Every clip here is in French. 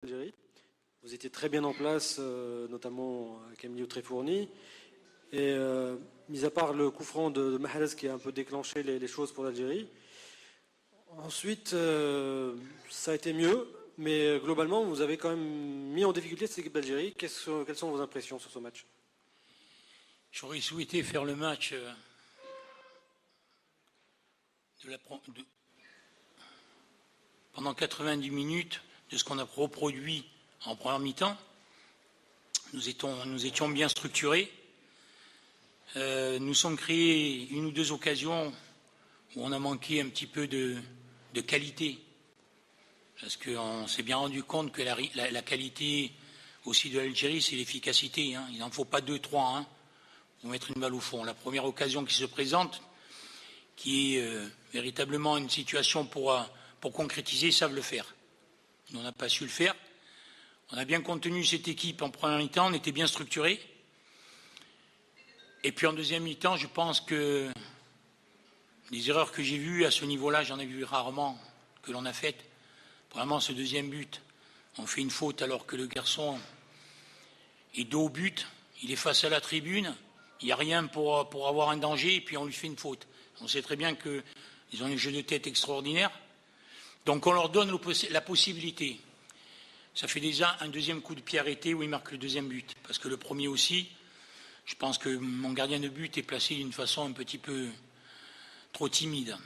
Algérie. Vous étiez très bien en place, notamment avec un milieu très fourni. Et mis à part le coup franc de Mahrez qui a un peu déclenché les choses pour l'Algérie, ensuite ça a été mieux, mais globalement vous avez quand même mis en difficulté cette équipe d'Algérie. Quelles sont vos impressions sur ce match? J'aurais souhaité faire le match pendant 90 minutes de ce qu'on a reproduit en première mi-temps. Nous étions bien structurés. Nous sommes créés une ou deux occasions où on a manqué un petit peu de qualité. Parce qu'on s'est bien rendu compte que la qualité aussi de l'Algérie, c'est l'efficacité. Hein. Il n'en faut pas 2-3 hein, pour mettre une balle au fond. La première occasion qui se présente, qui est véritablement une situation pour concrétiser, ils savent le faire. Nous, on n'a pas su le faire. On a bien contenu cette équipe en première mi-temps, on était bien structuré. Et puis en deuxième mi-temps, je pense que les erreurs que j'ai vues à ce niveau-là, j'en ai vu rarement que l'on a faites. Vraiment, ce deuxième but, on fait une faute alors que le garçon est dos au but, il est face à la tribune, il n'y a rien pour avoir un danger, et puis on lui fait une faute. On sait très bien qu'ils ont un jeu de tête extraordinaire. Donc on leur donne la possibilité. Ça fait déjà un deuxième coup de pied arrêté où il marque le deuxième but. Parce que le premier aussi, je pense que mon gardien de but est placé d'une façon un petit peu trop timide.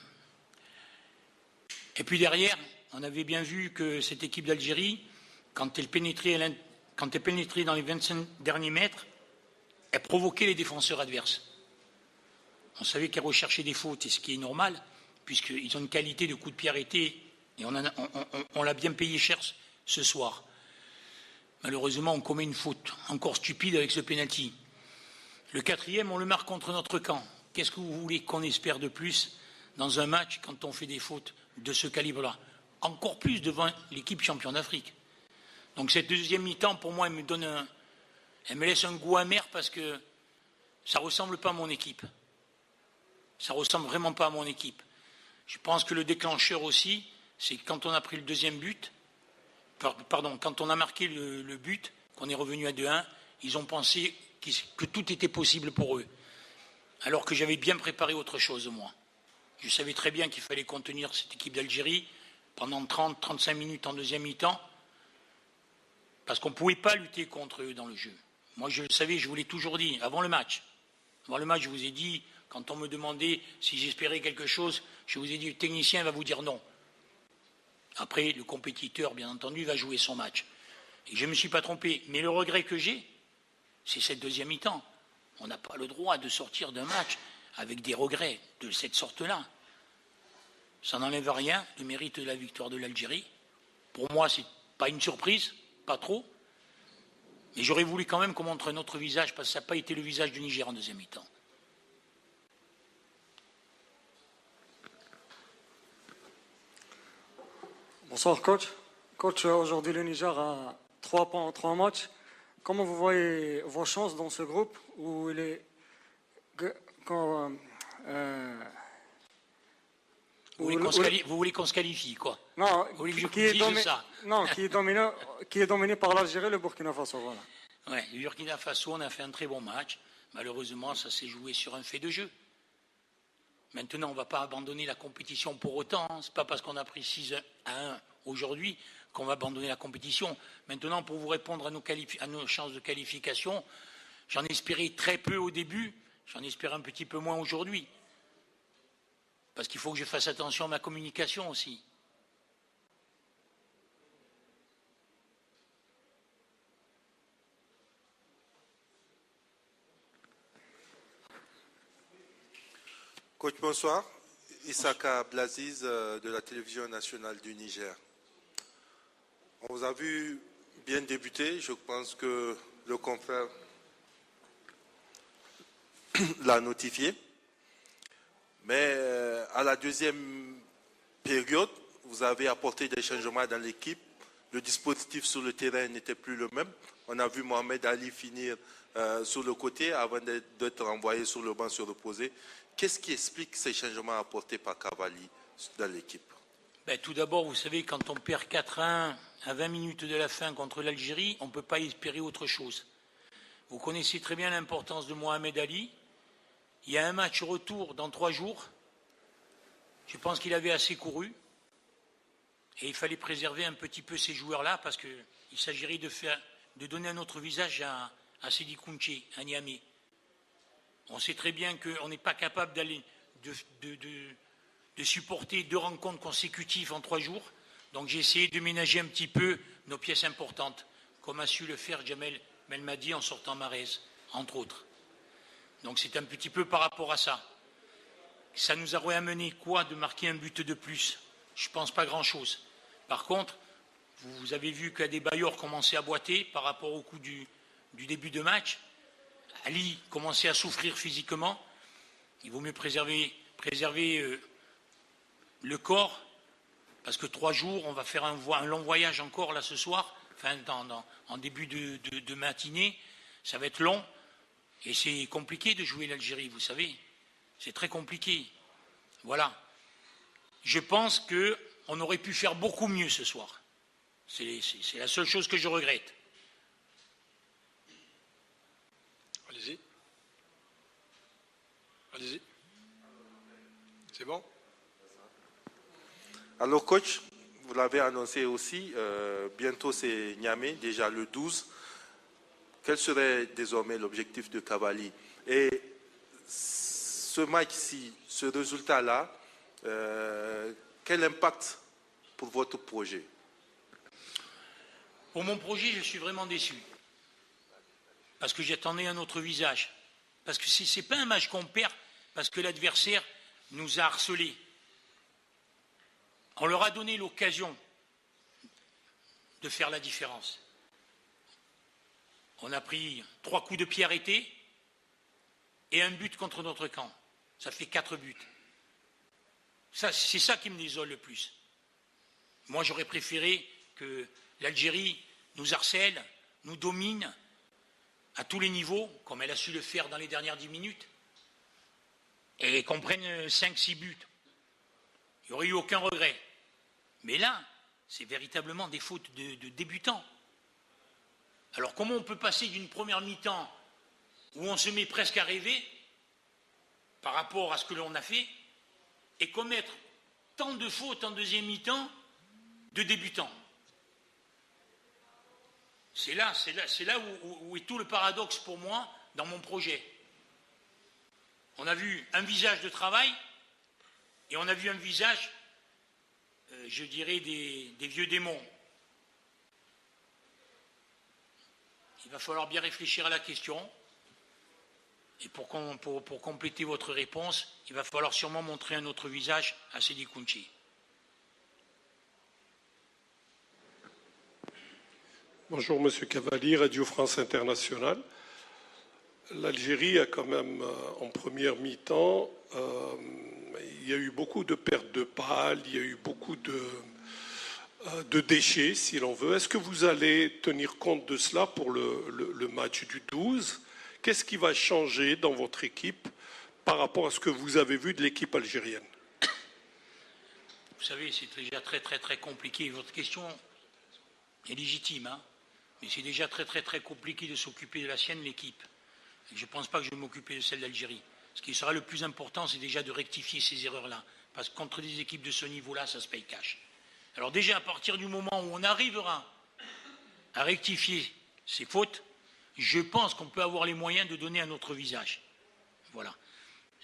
Et puis derrière, on avait bien vu que cette équipe d'Algérie, quand elle pénétrait dans les 25 derniers mètres, elle provoquait les défenseurs adverses. On savait qu'elle recherchait des fautes, et ce qui est normal, puisqu'ils ont une qualité de coup de pied arrêté, et on l'a bien payé cher ce soir. Malheureusement, on commet une faute encore stupide avec ce pénalty. Le quatrième, on le marque contre notre camp. Qu'est-ce que vous voulez qu'on espère de plus dans un match quand on fait des fautes de ce calibre-là? Encore plus devant l'équipe championne d'Afrique. Donc cette deuxième mi-temps, pour moi, elle me laisse un goût amer parce que ça ne ressemble pas à mon équipe. Ça ne ressemble vraiment pas à mon équipe. Je pense que le déclencheur aussi, c'est quand on a pris le deuxième but, quand on a marqué le but, qu'on est revenu à 2-1, ils ont pensé que tout était possible pour eux. Alors que j'avais bien préparé autre chose, moi. Je savais très bien qu'il fallait contenir cette équipe d'Algérie pendant 30-35 minutes en deuxième mi-temps, parce qu'on ne pouvait pas lutter contre eux dans le jeu. Moi, je le savais, je vous l'ai toujours dit, avant le match. Avant le match, je vous ai dit, quand on me demandait si j'espérais quelque chose, je vous ai dit, le technicien va vous dire non. Après, le compétiteur, bien entendu, va jouer son match. Et je ne me suis pas trompé. Mais le regret que j'ai, c'est cette deuxième mi-temps. On n'a pas le droit de sortir d'un match avec des regrets de cette sorte-là. Ça n'enlève rien, le mérite de la victoire de l'Algérie. Pour moi, ce n'est pas une surprise, pas trop. Mais j'aurais voulu quand même qu'on montre notre visage, parce que ça n'a pas été le visage du Niger en deuxième mi-temps. Bonsoir coach. Coach, aujourd'hui le Niger a 3 points en 3 matchs. Comment vous voyez vos chances dans ce groupe où il est... Vous voulez qu'on se qualifie, quoi? Non, vous voulez que je dise ça? Non, qui est dominé par l'Algérie et le Burkina Faso, voilà. Ouais, le Burkina Faso, on a fait un très bon match. Malheureusement, ça s'est joué sur un fait de jeu. Maintenant, on ne va pas abandonner la compétition pour autant. Ce n'est pas parce qu'on a pris 6-1 aujourd'hui qu'on va abandonner la compétition. Maintenant, pour vous répondre à nos chances de qualification, j'en espérais très peu au début, j'en espère un petit peu moins aujourd'hui. Parce qu'il faut que je fasse attention à ma communication aussi. Coach, bonsoir. Issaka Blaziz de la télévision nationale du Niger. On vous a vu bien débuter. Je pense que le confrère l'a notifié. Mais à la deuxième période, vous avez apporté des changements dans l'équipe. Le dispositif sur le terrain n'était plus le même. On a vu Mohamed Ali finir sur le côté avant d'être renvoyé sur le banc se reposer. Qu'est-ce qui explique ces changements apportés par Cavalli dans l'équipe? Ben, tout d'abord, vous savez, quand on perd 4-1 à 20 minutes de la fin contre l'Algérie, on ne peut pas espérer autre chose. Vous connaissez très bien l'importance de Mohamed Ali. Il y a un match retour dans 3 jours. Je pense qu'il avait assez couru. Et il fallait préserver un petit peu ces joueurs-là parce qu'il s'agirait de donner un autre visage à Sidi Kounché, à Niamey. On sait très bien qu'on n'est pas capable de supporter 2 rencontres consécutives en 3 jours. Donc j'ai essayé de ménager un petit peu nos pièces importantes, comme a su le faire Jamel Belmadi en sortant Mahrez, entre autres. Donc c'est un petit peu par rapport à ça. Ça nous aurait amené quoi de marquer un but de plus? Je ne pense pas grand-chose. Par contre, vous avez vu qu'Adebayor commençait à boiter par rapport au coup du début de match. Ali commençait à souffrir physiquement. Il vaut mieux préserver le corps, parce que 3 jours, on va faire un long voyage encore là ce soir, enfin en début de matinée. Ça va être long. Et c'est compliqué de jouer l'Algérie, vous savez. C'est très compliqué. Voilà. Je pense qu'on aurait pu faire beaucoup mieux ce soir. C'est la seule chose que je regrette. Allez-y. Allez-y. C'est bon? Alors, coach, vous l'avez annoncé aussi, bientôt c'est Niamey, déjà le 12. Quel serait désormais l'objectif de Cavalli? Et ce match-ci, ce résultat-là, quel impact pour votre projet? Pour mon projet, je suis vraiment déçu. Parce que j'attendais un autre visage. Parce que ce n'est pas un match qu'on perd parce que l'adversaire nous a harcelés. On leur a donné l'occasion de faire la différence. On a pris 3 coups de pied arrêtés et un but contre notre camp. Ça fait 4 buts. C'est ça qui me désole le plus. Moi, j'aurais préféré que l'Algérie nous harcèle, nous domine à tous les niveaux, comme elle a su le faire dans les dernières 10 minutes, et qu'on prenne 5-6 buts. Il n'y aurait eu aucun regret. Mais là, c'est véritablement des fautes de débutants. Alors comment on peut passer d'une première mi-temps où on se met presque à rêver par rapport à ce que l'on a fait et commettre tant de fautes en deuxième mi-temps de débutants? C'est là où est tout le paradoxe pour moi dans mon projet. On a vu un visage de travail et on a vu un visage, je dirais, des vieux démons. Il va falloir bien réfléchir à la question. Et pour compléter votre réponse, il va falloir sûrement montrer un autre visage à Sidi Kounché. Bonjour Monsieur Cavalli, Radio France Internationale. L'Algérie a quand même, en première mi-temps, il y a eu beaucoup de pertes de balles, il y a eu beaucoup de déchets, si l'on veut. Est-ce que vous allez tenir compte de cela pour le match du 12 ? Qu'est-ce qui va changer dans votre équipe par rapport à ce que vous avez vu de l'équipe algérienne? Vous savez, c'est déjà très très très compliqué. Votre question est légitime, hein, mais c'est déjà très très très compliqué de s'occuper de la sienne, l'équipe. Je ne pense pas que je vais m'occuper de celle d'Algérie. Ce qui sera le plus important, c'est déjà de rectifier ces erreurs-là. Parce que contre des équipes de ce niveau-là, ça se paye cash. Alors déjà, à partir du moment où on arrivera à rectifier ces fautes, je pense qu'on peut avoir les moyens de donner un autre visage. Voilà.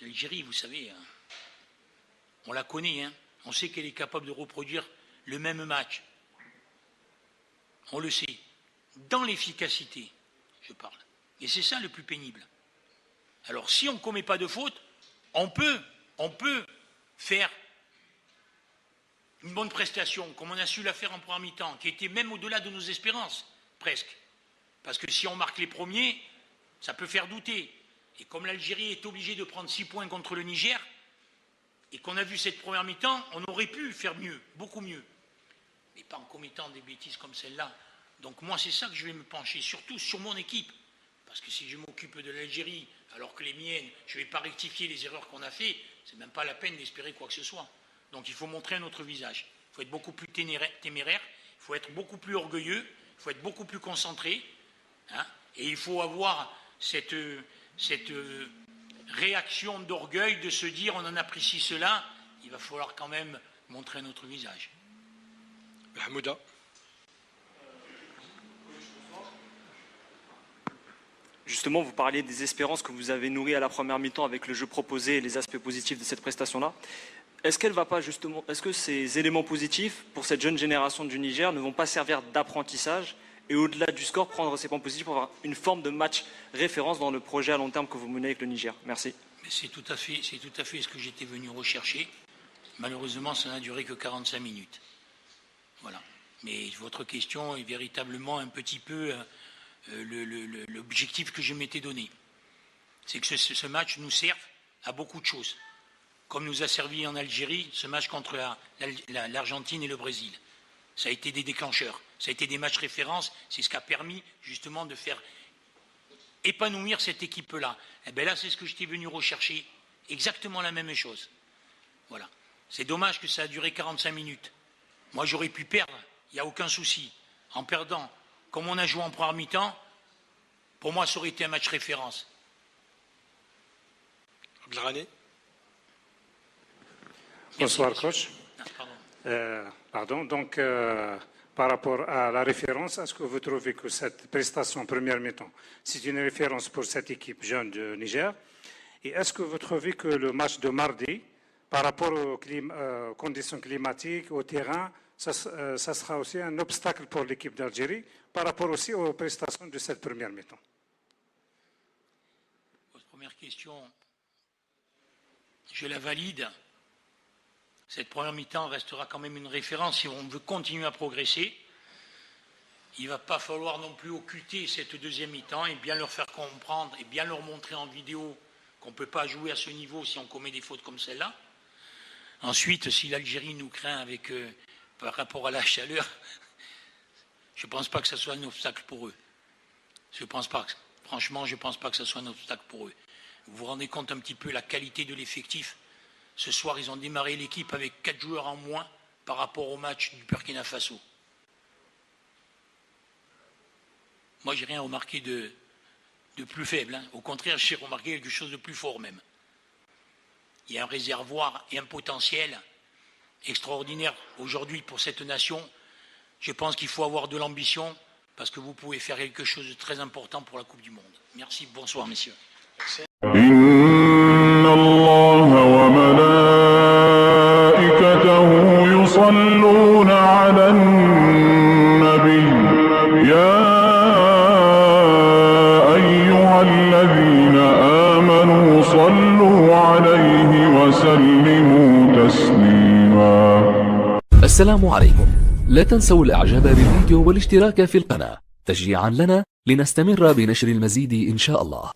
L'Algérie, vous savez, on la connaît, hein. On sait qu'elle est capable de reproduire le même match. On le sait. Dans l'efficacité, je parle. Et c'est ça le plus pénible. Alors, si on ne commet pas de faute, on peut faire une bonne prestation, comme on a su la faire en première mi-temps, qui était même au-delà de nos espérances, presque. Parce que si on marque les premiers, ça peut faire douter. Et comme l'Algérie est obligée de prendre 6 points contre le Niger, et qu'on a vu cette première mi-temps, on aurait pu faire mieux, beaucoup mieux. Mais pas en commettant des bêtises comme celle-là. Donc moi, c'est ça que je vais me pencher, surtout sur mon équipe. Parce que si je m'occupe de l'Algérie, alors que les miennes, je ne vais pas rectifier les erreurs qu'on a faites, c'est même pas la peine d'espérer quoi que ce soit. Donc il faut montrer un autre visage. Il faut être beaucoup plus téméraire, il faut être beaucoup plus orgueilleux, il faut être beaucoup plus concentré, hein, et il faut avoir cette réaction d'orgueil de se dire on en apprécie cela, il va falloir quand même montrer notre visage. Mahmouda. Justement, vous parliez des espérances que vous avez nourries à la première mi-temps avec le jeu proposé et les aspects positifs de cette prestation-là. Est-ce qu'elle va pas justement, est-ce que ces éléments positifs pour cette jeune génération du Niger ne vont pas servir d'apprentissage et au-delà du score, prendre ces points positifs pour avoir une forme de match référence dans le projet à long terme que vous menez avec le Niger? Merci. Mais c'est tout à fait ce que j'étais venu rechercher. Malheureusement, ça n'a duré que 45 minutes. Voilà. Mais votre question est véritablement un petit peu l'objectif que je m'étais donné. C'est que ce match nous serve à beaucoup de choses. Comme nous a servi en Algérie ce match contre l'Argentine et le Brésil. Ça a été des déclencheurs, ça a été des matchs références, c'est ce qui a permis justement de faire épanouir cette équipe-là. Et bien là, c'est ce que j'étais venu rechercher, exactement la même chose. Voilà. C'est dommage que ça a duré 45 minutes. Moi, j'aurais pu perdre, il n'y a aucun souci. En perdant, comme on a joué en première mi-temps, pour moi, ça aurait été un match référence. Abdelrani. Bonsoir, coach. Pardon. Donc, par rapport à la référence, est-ce que vous trouvez que cette prestation première mi-temps, c'est une référence pour cette équipe jeune de Niger? Et est-ce que vous trouvez que le match de mardi, par rapport aux conditions climatiques, au terrain, ça sera aussi un obstacle pour l'équipe d'Algérie, par rapport aussi aux prestations de cette première mi-temps? Votre première question, je la valide. Cette première mi-temps restera quand même une référence si on veut continuer à progresser. Il ne va pas falloir non plus occulter cette deuxième mi-temps et bien leur faire comprendre et bien leur montrer en vidéo qu'on ne peut pas jouer à ce niveau si on commet des fautes comme celle-là. Ensuite, si l'Algérie nous craint par rapport à la chaleur, je ne pense pas que ce soit un obstacle pour eux. Franchement, je ne pense pas que ce soit un obstacle pour eux. Vous vous rendez compte un petit peu la qualité de l'effectif? Ce soir, ils ont démarré l'équipe avec 4 joueurs en moins par rapport au match du Burkina Faso. Moi, je n'ai rien remarqué de plus faible. Hein. Au contraire, j'ai remarqué quelque chose de plus fort même. Il y a un réservoir et un potentiel extraordinaire aujourd'hui pour cette nation. Je pense qu'il faut avoir de l'ambition parce que vous pouvez faire quelque chose de très important pour la Coupe du Monde. Merci, bonsoir messieurs. إن الله وملائكته يصلون على النبي يا أيها الذين آمنوا صلوا عليه وسلموا تسليما. السلام عليكم. لا تنسوا الإعجاب بالفيديو والاشتراك في القناة تشجيعا لنا لنستمر بنشر المزيد إن شاء الله.